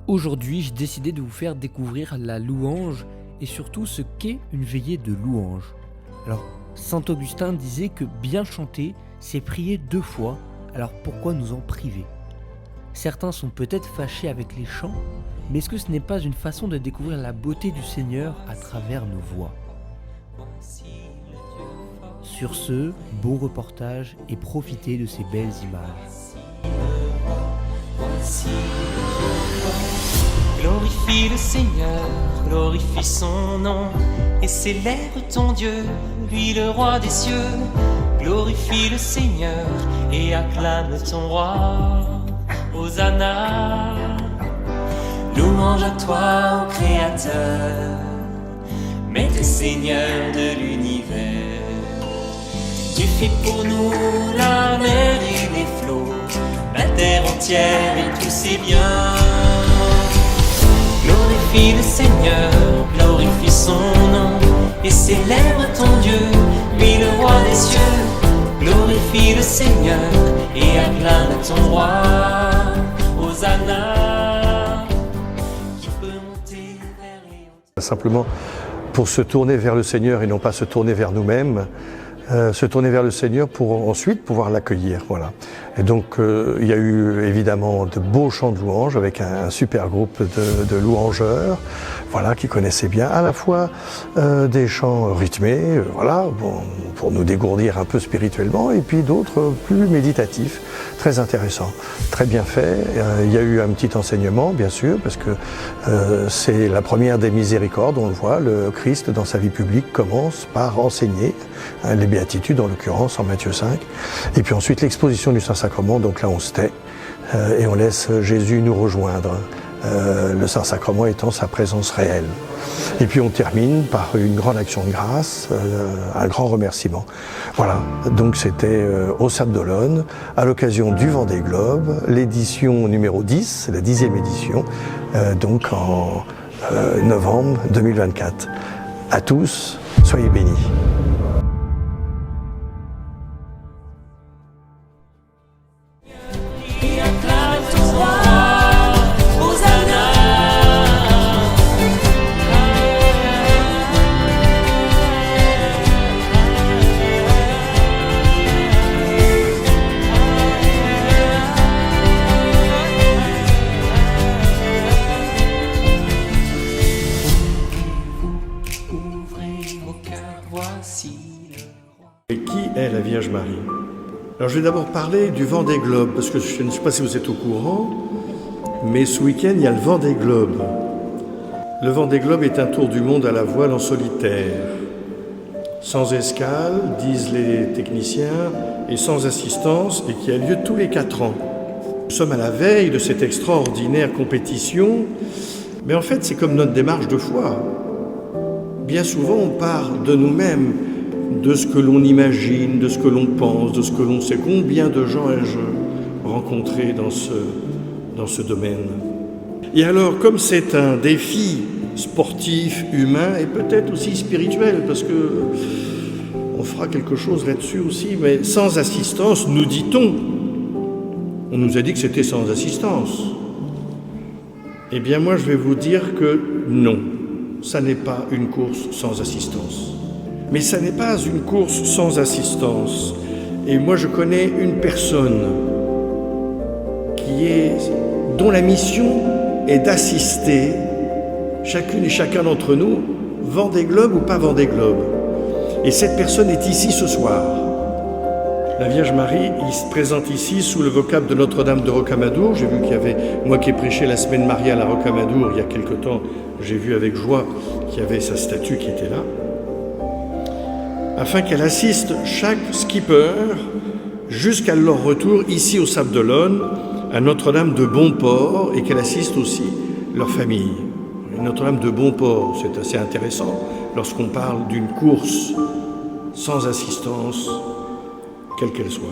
Aujourd'hui, j'ai décidé de vous faire découvrir la louange et surtout ce qu'est une veillée de louange. Alors, saint Augustin disait que bien chanter, c'est prier 2 fois, alors pourquoi nous en priver? Certains sont peut-être fâchés avec les chants, mais est-ce que ce n'est pas une façon de découvrir la beauté du Seigneur à travers nos voix? Sur ce, bon reportage et profitez de ces belles images. Glorifie le Seigneur, glorifie son nom, et célèbre ton Dieu, lui le roi des cieux. Glorifie le Seigneur, et acclame ton roi, Hosanna. Louange à toi, ô Créateur, Maître et Seigneur de l'univers. Tu fais pour nous la mer et les flots, la terre entière et tous ses biens. Glorifie le Seigneur, glorifie son nom, et célèbre ton Dieu, lui le roi des cieux. Glorifie le Seigneur, et acclame ton roi, Hosanna, qui peut monter vers les hautes. Simplement pour se tourner vers le Seigneur et non pas se tourner vers nous-mêmes, se tourner vers le Seigneur pour ensuite pouvoir l'accueillir. Voilà. Et donc il y a eu évidemment de beaux chants de louanges avec un super groupe de louangeurs, voilà, qui connaissaient bien à la fois des chants rythmés, voilà, bon, pour nous dégourdir un peu spirituellement, et puis d'autres plus méditatifs, très intéressants, très bien faits. Il y a eu un petit enseignement, bien sûr, parce que c'est la première des miséricordes, on le voit, le Christ dans sa vie publique commence par enseigner les béatitudes, en l'occurrence en Matthieu 5, et puis ensuite l'exposition du Saint-Sacrement, donc là on se tait et on laisse Jésus nous rejoindre, le Saint-Sacrement étant sa présence réelle. Et puis on termine par une grande action de grâce, un grand remerciement. Voilà, donc c'était au Sable d'Olonne, à l'occasion du Vendée Globe, l'édition numéro 10, la 10e édition, donc en novembre 2024. À tous, soyez bénis. Et acclame ton roi, Hosanna. Ouvrez vos cœurs, voici le roi. Et qui est la Vierge Marie? Alors je vais d'abord parler du Vendée Globe, parce que je ne sais pas si vous êtes au courant, mais ce week-end il y a le Vendée Globe. Le Vendée Globe est un tour du monde à la voile en solitaire, sans escale, disent les techniciens, et sans assistance, et qui a lieu tous les 4 ans. Nous sommes à la veille de cette extraordinaire compétition, mais en fait c'est comme notre démarche de foi. Bien souvent on part de nous-mêmes, de ce que l'on imagine, de ce que l'on pense, de ce que l'on sait. Combien de gens ai-je rencontré dans ce domaine? Et alors, comme c'est un défi sportif, humain et peut-être aussi spirituel, parce que on fera quelque chose là-dessus aussi, mais sans assistance, nous dit-on. On nous a dit que c'était sans assistance. Eh bien, moi, je vais vous dire que non, ça n'est pas une course sans assistance. Mais ça n'est pas une course sans assistance. Et moi, je connais une personne dont la mission est d'assister chacune et chacun d'entre nous, Vendée Globe ou pas Vendée Globe. Et cette personne est ici ce soir. La Vierge Marie, il se présente ici sous le vocable de Notre-Dame de Rocamadour. J'ai vu qu'il y avait, moi qui ai prêché la semaine mariale à Rocamadour il y a quelque temps, j'ai vu avec joie qu'il y avait sa statue qui était là, afin qu'elle assiste chaque skipper jusqu'à leur retour ici au Sable d'Olonne, à Notre-Dame de Bonport, et qu'elle assiste aussi leur famille. Notre-Dame de Bonport, c'est assez intéressant lorsqu'on parle d'une course sans assistance, quelle qu'elle soit.